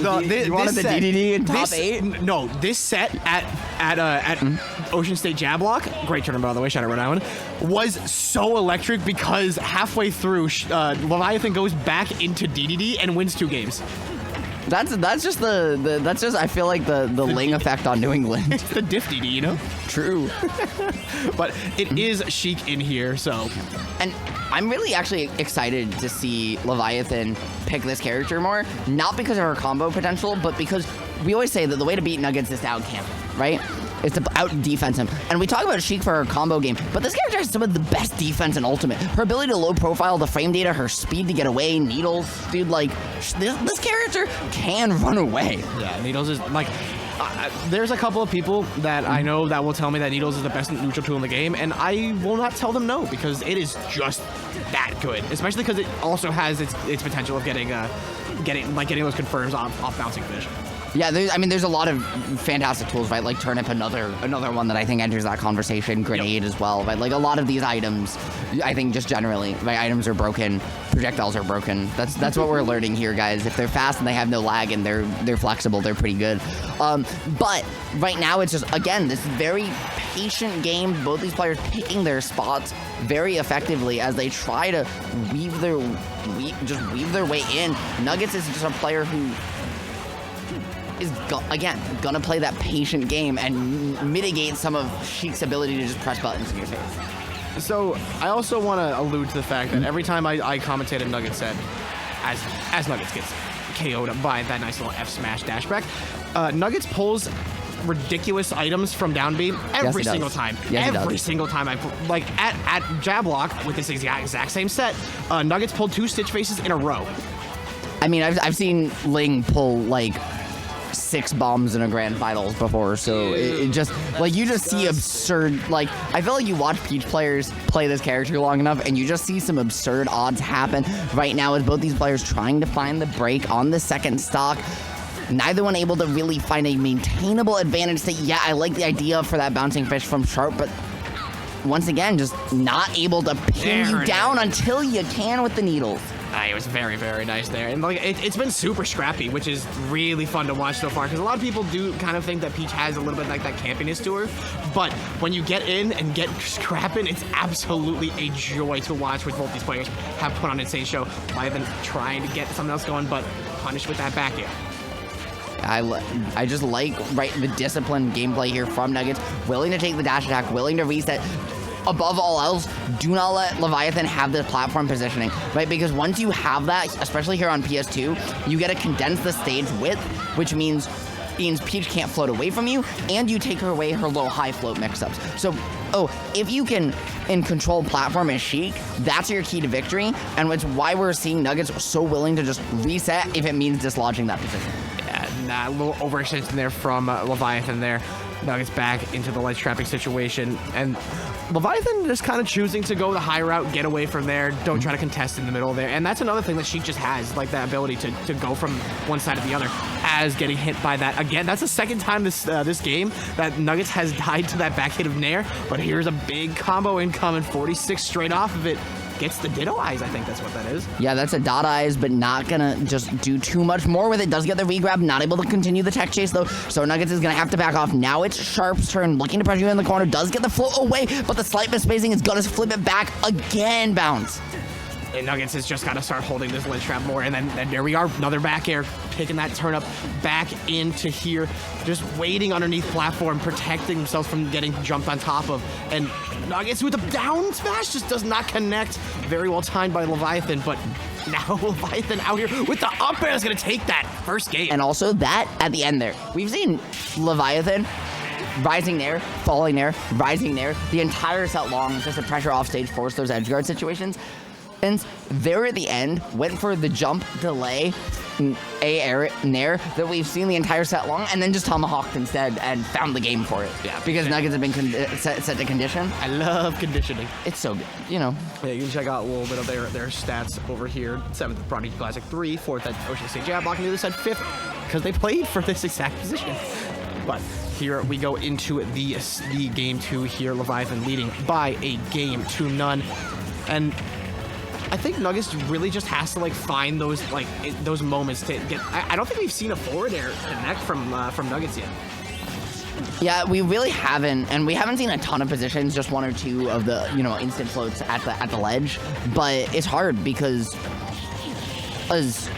You wanted the DDD in top 8? No, this set at Ocean State Jab Block, great tournament by the way, shout out Rhode Island, was so electric because halfway through, Leviathan goes back into DDD and wins 2 games. That's just I feel like the Ling effect on New England. It's the diff DD, you know? True. But it is Sheik in here, so. And I'm really actually excited to see Leviathan pick this character more, not because of her combo potential, but because we always say that the way to beat Nuggetz is to out camp, right? It's to out defense him. And we talk about Sheik for her combo game, but this character has some of the best defense in Ultimate. Her ability to low profile the frame data, her speed to get away, Needles, dude, like, this character can run away. Yeah, Needles is, like, there's a couple of people that I know that will tell me that Needles is the best neutral tool in the game, and I will not tell them no, because it is just that good, especially because it also has its potential of getting those confirms off bouncing fish. Yeah, there's a lot of fantastic tools, right? Like Turnip, another one that I think enters that conversation. Grenade as well, right? Like a lot of these items, I think just generally, right? Items are broken, projectiles are broken. That's what we're learning here, guys. If they're fast and they have no lag and they're flexible, they're pretty good. But right now it's just, again, this very patient game. Both these players picking their spots very effectively as they try to weave their way in. Nuggetz is just a player who is, again, gonna play that patient game and mitigate some of Sheik's ability to just press buttons in your face. So I also want to allude to the fact that every time I commentated Nuggetz said, as Nuggetz gets KO'd by that nice little F smash dash back, Nuggetz pulls ridiculous items from down B every single time. Yes, every single time like at Jab Lock with this exact same set, Nuggetz pulled 2 Stitch Faces in a row. I mean, I've seen Ling pull like 6 bombs in a grand finals before, so it just, like, you just see absurd, like, I feel like you watch Peach players play this character long enough and you just see some absurd odds happen right now with both these players trying to find the break on the second stock. Neither one able to really find a maintainable advantage. That, yeah, I like the idea for that bouncing fish from Sharp, but once again, just not able to pin you down until you can with the needles. It was very, very nice there. And like it's been super scrappy, which is really fun to watch so far, because a lot of people do kind of think that Peach has a little bit like that campiness to her. But when you get in and get scrapping, it's absolutely a joy to watch with both these players have put on an insane show. Leviathan trying to get something else going, but punished with that back air. I just like, right, the disciplined gameplay here from Nuggetz. Willing to take the dash attack, willing to reset. Above all else, do not let Leviathan have this platform positioning, right? Because once you have that, especially here on PS2, you get to condense the stage width, which means Peach can't float away from you, and you take her away her low-high float mix-ups. So, if you can control platform as Sheik, that's your key to victory, and it's why we're seeing Nuggetz so willing to just reset if it means dislodging that position. Yeah, a little overextension there from Leviathan there. Nuggetz back into the ledge trapping situation, and Leviathan just kind of choosing to go the high route, get away from there, don't try to contest in the middle there, and that's another thing that Sheik just has, like that ability to go from one side to the other as getting hit by that. Again, that's the second time this game that Nuggetz has died to that back hit of Nair, but here's a big combo incoming, 46 straight off of it. Gets the Ditto Eyes, I think that's what that is. Yeah, that's a dot eyes, but not gonna just do too much more with it. Does get the regrab, not able to continue the tech chase though, so Nuggetz is gonna have to back off. Now it's Sharp's turn, looking to pressure you in the corner, does get the float away, but the slight misspacing is gonna flip it back again, bounce. And Nuggetz has just got to start holding this ledge trap more, and then there we are, another back air, picking that turn up back into here, just waiting underneath platform, protecting themselves from getting jumped on top of, and Nuggetz with the down smash just does not connect. Very well timed by Leviathan, but now Leviathan out here with the up air is going to take that first game. And also that at the end there, we've seen Leviathan rising there, falling there, rising there, the entire set long, just to pressure off stage, force those edge guard situations. And there at the end, went for the jump delay nair that we've seen the entire set long, and then just tomahawked instead and found the game for it. Yeah, because Nuggetz have been set to condition. I love conditioning. It's so good, you know. Yeah, you can check out a little bit of their stats over here. 7th at Prodigy Classic 3, 4th at Ocean State Jab Block, and the other side 5th, because they played for this exact position. But here we go into the game 2 here. Leviathan leading by a game 2-0. And I think Nuggetz really just has to like find those those moments to get. I don't think we've seen a forward air connect from Nuggetz yet. Yeah, we really haven't, and we haven't seen a ton of positions, just one or two of the, you know, instant floats at the ledge. But it's hard because as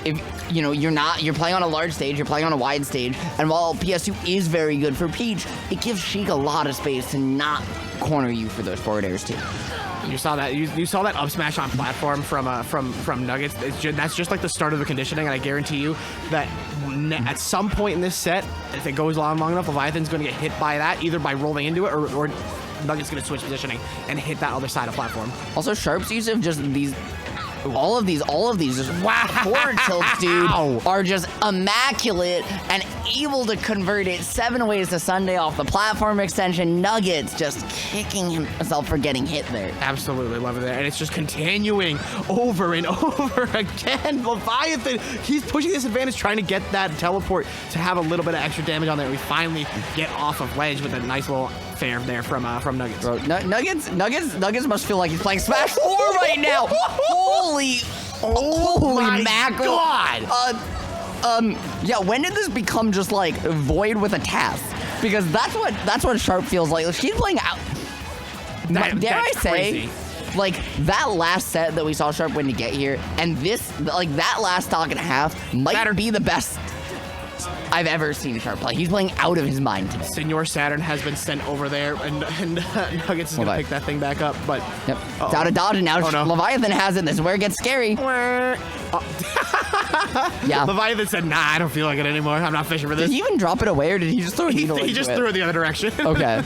if you know you're playing on a large stage, you're playing on a wide stage, and while PS2 is very good for Peach, it gives Sheik a lot of space to not corner you for those forward airs too. You saw that. You saw that up smash on platform from Nuggetz. That's just like the start of the conditioning, and I guarantee you that at some point in this set, if it goes on long enough, Leviathan's going to get hit by that, either by rolling into it or Nuggetz going to switch positioning and hit that other side of platform. Also, Sharp's use of just these. All of these just forward tilts, dude, are just immaculate and able to convert it 7 ways to Sunday off the platform extension. Nuggetz just kicking himself for getting hit there. Absolutely love it there. And it's just continuing over and over again. Leviathan, he's pushing this advantage, trying to get that teleport to have a little bit of extra damage on there. We finally get off of ledge with a nice little fair there from Nuggetz. Bro, Nuggetz must feel like he's playing Smash 4 right now. Holy mackerel. God. Yeah, when did this become just like void with a task? Because that's what Sharp feels like. She's playing out. Dare I say, crazy. Like that last set that we saw Sharp win to get here, and this, like that last stock and a half might be the best I've ever seen Sharp play. He's playing out of his mind today. Senor Saturn has been sent over there, and Nuggetz is going to pick that thing back up. But yep, it's out of dodge, and now Leviathan has it. This is where it gets scary. Yeah. Leviathan said, "Nah, I don't feel like it anymore. I'm not fishing for this." Did he even drop it away, or did he just throw it? He just threw it the other direction. Okay.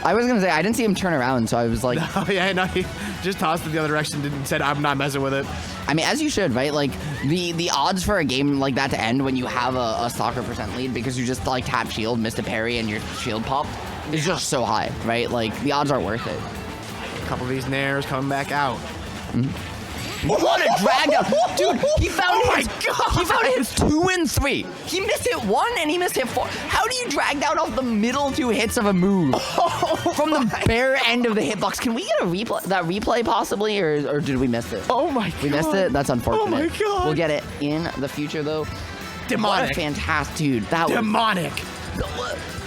I was gonna say I didn't see him turn around, so I was like, no, he just tossed it the other direction and said, "I'm not messing with it." I mean, as you should, right? Like the odds for a game like that to end when you have a soccer percent lead because you just like tap shield, missed a parry, and your shield pop is just so high, right? Like the odds aren't worth it. A couple of these nairs coming back out. Mm-hmm. What a drag down. Dude, he found he found hits 2 and 3. He missed hit 1 and he missed hit 4. How do you drag down off the middle 2 hits of a move from the bare end of the hitbox? Can we get a replay possibly, or did we miss it? Oh my god. We missed it? That's unfortunate. Oh my god. We'll get it in the future though. Demonic. What a fantastic, dude. That demonic.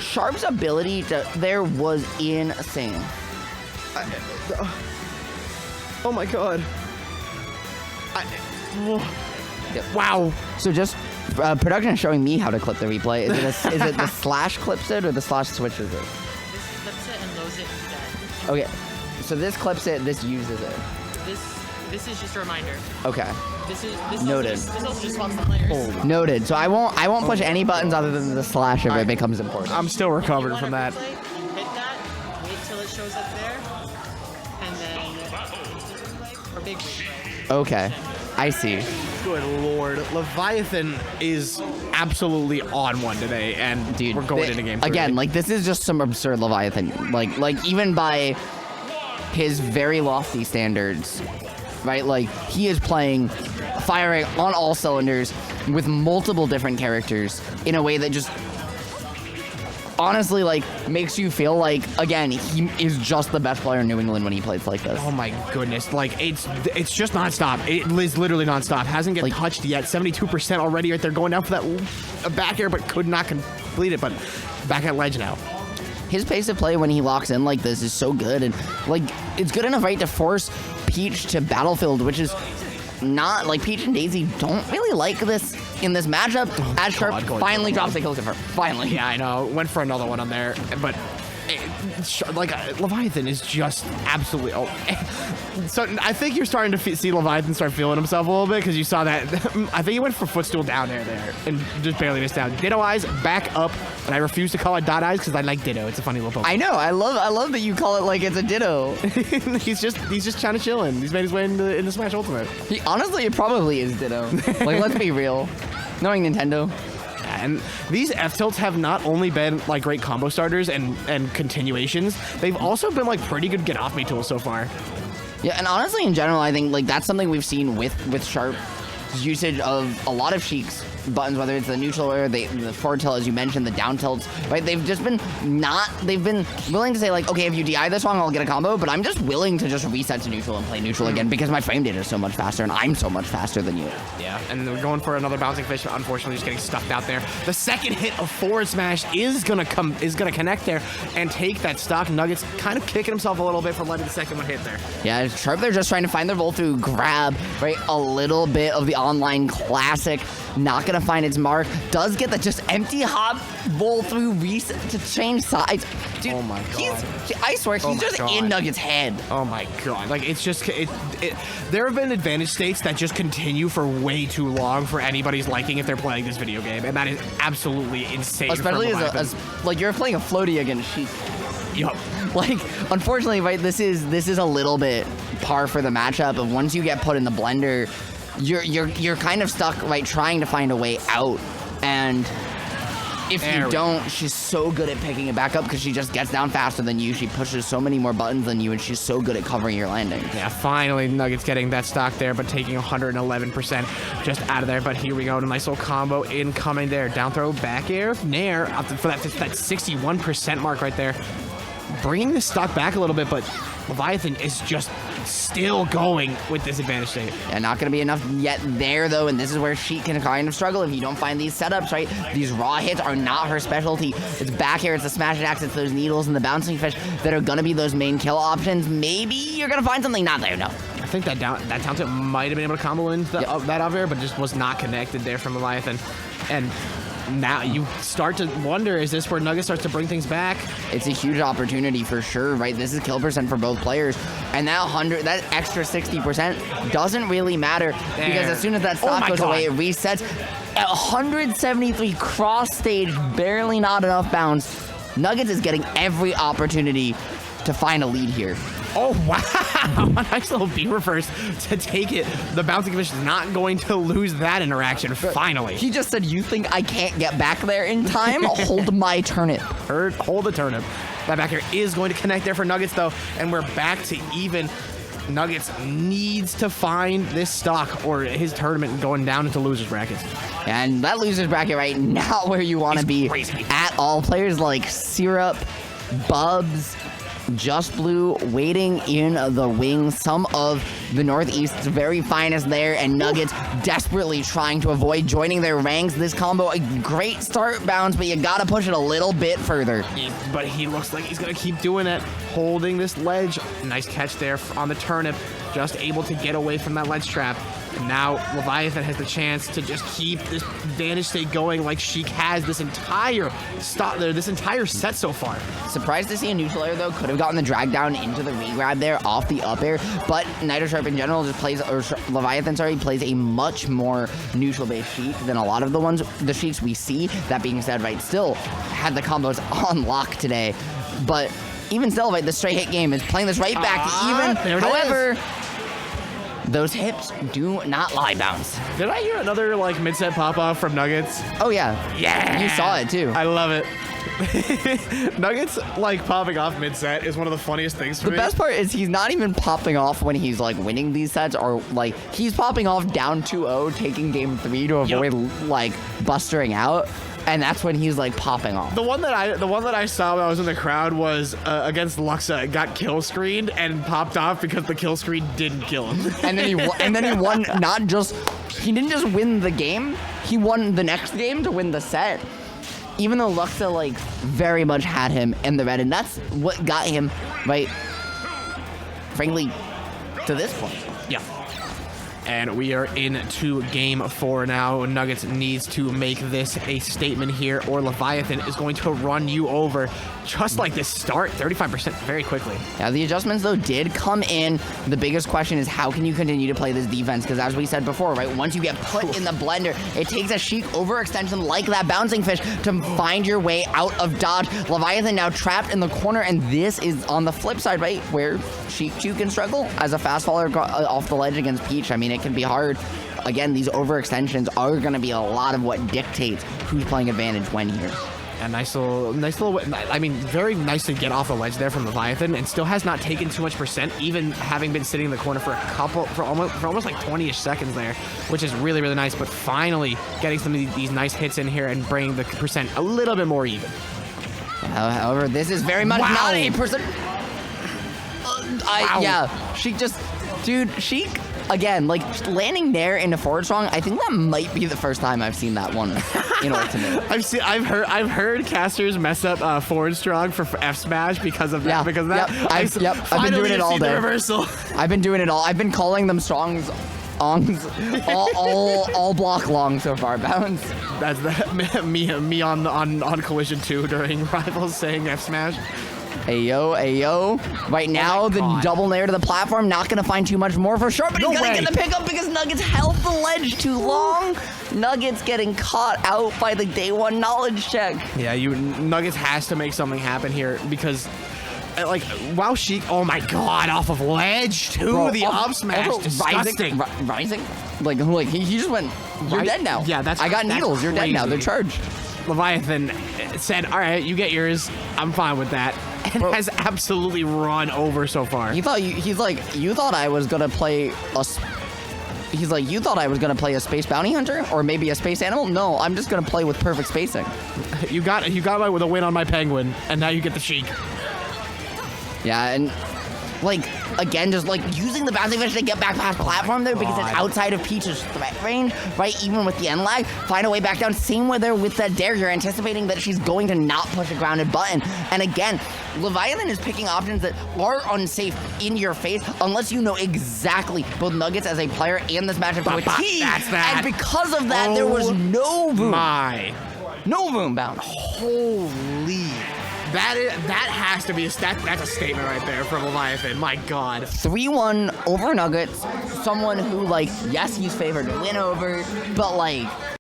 Sharp's ability there was insane. Oh my god. Yep. Wow. So just production is showing me how to clip the replay. Is it the slash clips it or the slash switches it? This clips it and loads it instead. Okay. So this clips it, this uses it. This is just a reminder. Okay. This Noted. This also just swaps the players. Noted. So I won't push any buttons other than the slash if it becomes important. I'm still recovering from that. Hit that, wait till it shows up there, and then or big replay. Okay, I see. Good lord, Leviathan is absolutely on one today, and dude, we're going into game 3. Again, like this is just some absurd Leviathan. Like even by his very lofty standards, right? Like he is firing on all cylinders with multiple different characters in a way that just honestly like makes you feel like again he is just the best player in New England when he plays like this. Oh my goodness, like it's just nonstop. It is literally nonstop. Hasn't get touched yet. 72% already right there, going down for that back air, but could not complete it. But back at ledge now. His pace of play when he locks in like this is so good, and like it's good enough, right, to force Peach to Battlefield, which is not like Peach and Daisy don't really like this in this matchup. As Sharp finally drops the kill confirm. Finally. Yeah, I know. Went for another one on there, but Leviathan is just absolutely. So I think you're starting to see Leviathan start feeling himself a little bit because you saw that. I think he went for footstool down there and just barely missed out. Ditto eyes back up, and I refuse to call it dot eyes because I like Ditto. It's a funny little Pokemon. I know. I love that you call it like it's a Ditto. he's just trying to chilling. He's made his way into Smash Ultimate. Honestly, it probably is Ditto. Like let's be real. Knowing Nintendo. And these F-tilts have not only been like great combo starters and continuations, they've also been like pretty good get off me tools so far. Yeah, and honestly in general I think like that's something we've seen with Sharp's usage of a lot of Sheik's buttons, whether it's the neutral or the forward tilt, as you mentioned, the down tilts, right? They've been willing to say, like, okay, if you DI this wrong, I'll get a combo, but I'm just willing to just reset to neutral and play neutral again because my frame data is so much faster and I'm so much faster than you. Yeah, and we're going for another bouncing fish, unfortunately just getting stuffed out there. The second hit of forward smash is gonna connect there and take that stock. Nuggetz kind of kicking himself a little bit for letting the second one hit there. Yeah, Sharp, they're just trying to find their roll through, grab, right? A little bit of the online classic. Not gonna find its mark. Does get the just empty hop, roll through, reset to change sides. Dude, oh my god. I swear, he's just in Nugget's head. Oh my god. Like, it's just, there have been advantage states that just continue for way too long for anybody's liking if they're playing this video game, and that is absolutely insane. Especially as like, you're playing a floaty against Sheik. Yup. Like, unfortunately, right, this is a little bit par for the matchup of once you get put in the blender, you're kind of stuck, right, trying to find a way out. And if you don't, she's so good at picking it back up because she just gets down faster than you. She pushes so many more buttons than you, and she's so good at covering your landing. Yeah, finally, Nuggetz getting that stock there, but taking 111% just out of there. But here we go, a nice little combo incoming there. Down throw, back air, nair, up for that 61% mark right there. Bringing the stock back a little bit, but Leviathan is just still going with this advantage state. Yeah, not going to be enough yet there, though, and this is where Sheik can kind of struggle if you don't find these setups, right? These raw hits are not her specialty. It's back air, it's the smash attacks, it's those needles and the bouncing fish that are going to be those main kill options. Maybe you're going to find something not there, no. I think that down tilt might have been able to combo in that up air, but just was not connected there from Leviathan. And now you start to wonder, is this where Nuggetz starts to bring things back? It's a huge opportunity for sure, right? This is kill percent for both players. And that extra 60% doesn't really matter because as soon as that stock goes away, it resets. At 173 cross stage, barely not enough bounce. Nuggetz is getting every opportunity to find a lead here. Oh, wow. A nice little B reverse to take it. The bouncing fish is not going to lose that interaction, finally. He just said, you think I can't get back there in time? Hold my turnip. Hold the turnip. That back air is going to connect there for Nuggetz, though, and we're back to even. Nuggetz needs to find this stock or his tournament going down into loser's brackets. And that loser's bracket, right, not where you want to be at all. Players like Syrup, Bubs, Just Blue waiting in the wings. Some of the Northeast's very finest there, and Nuggetz desperately trying to avoid joining their ranks. This combo, a great start bounce, but you gotta push it a little bit further. But he looks like he's gonna keep doing it, holding this ledge. Nice catch there on the turnip, just able to get away from that ledge trap. And now Leviathan has the chance to just keep this advantage state going like Sheik has this entire set so far. Surprised to see a neutral air, though. Could have gotten the drag down into the re-grab there off the up air, but Nitro Sharp in general just plays, or Leviathan, sorry, plays a much more neutral-based Sheik than a lot of the Sheiks we see. That being said, right, still had the combos on lock today, but even still, right, the straight hit game is playing this right back even. However, those hips do not lie bounce. Did I hear another like mid-set pop-off from Nuggetz? Oh yeah. Yeah. You saw it too. I love it. Nuggetz like popping off mid-set is one of the funniest things for me. The best part is he's not even popping off when he's like winning these sets, or like he's popping off down 2-0, taking game 3 to avoid like bustering out. And that's when he's like popping off. The one that I saw when I was in the crowd was against Luxa. It got kill screened and popped off because the kill screen didn't kill him. And then he won. He didn't just win the game. He won the next game to win the set. Even though Luxa like very much had him in the red, and that's what got him right. Frankly, to this point. Yeah. And we are into game 4 now. Nuggetz needs to make this a statement here, or Leviathan is going to run you over just like this start, 35% very quickly. Yeah, the adjustments, though, did come in. The biggest question is how can you continue to play this defense? Because as we said before, right, once you get put in the blender, it takes a Sheik overextension like that bouncing fish to find your way out of dodge. Leviathan now trapped in the corner, and this is on the flip side, right, where Sheik 2 can struggle as a fast faller off the ledge against Peach. I mean, it can be hard. Again, these overextensions are going to be a lot of what dictates who's playing advantage when here. A nice little. I mean, very nice to get off the ledge there from Leviathan, and still has not taken too much percent, even having been sitting in the corner for almost like 20-ish seconds there, which is really, really nice. But finally getting some of these nice hits in here and bringing the percent a little bit more even. However, this is very much not a percent. Yeah, Sheik just, dude, Sheik. Again, like, landing there into forward strong, I think that might be the first time I've seen that one in Ultimate. I've heard casters mess up forward strong for F smash because of that. I've been doing it all day. Reversal. I've been doing it all. I've been calling them strongs, all block long so far. Bounce. That's me on Collision 2 during Rivals saying F smash. Ayo. Right now, the double nair to the platform, not going to find too much more for sure, but he's going to get the pickup because Nuggetz held the ledge too long. Nuggetz getting caught out by the day one knowledge check. Yeah, Nuggetz has to make something happen here because, like, wow, Sheik, oh my god, off of ledge too, bro, the up smash, disgusting. Rising? Like he just went, you're dead now. Yeah, I got needles, you're dead now, they're charged. Leviathan said, all right, you get yours, I'm fine with that. And has absolutely run over so far. You thought I was gonna play a. He's like, you thought I was gonna play a space bounty hunter or maybe a space animal? No, I'm just gonna play with perfect spacing. You got the win on my penguin, and now you get the Sheik. Yeah, and like again, just like using the bouncy fish to get back past platform there because it's outside of Peach's threat range, right? Even with the end lag, find a way back down. Same with her with that dare. You're anticipating that she's going to not push a grounded button, and again, Leviathan is picking options that are unsafe in your face unless you know exactly both Nuggetz as a player and this matchup to a T. That's that. And because of that, there was no boom. No boom bounce. Holy. That has to be that's a statement right there from Leviathan. My God. 3-1 over Nuggetz. Someone who, like, yes, he's favored to win over, but like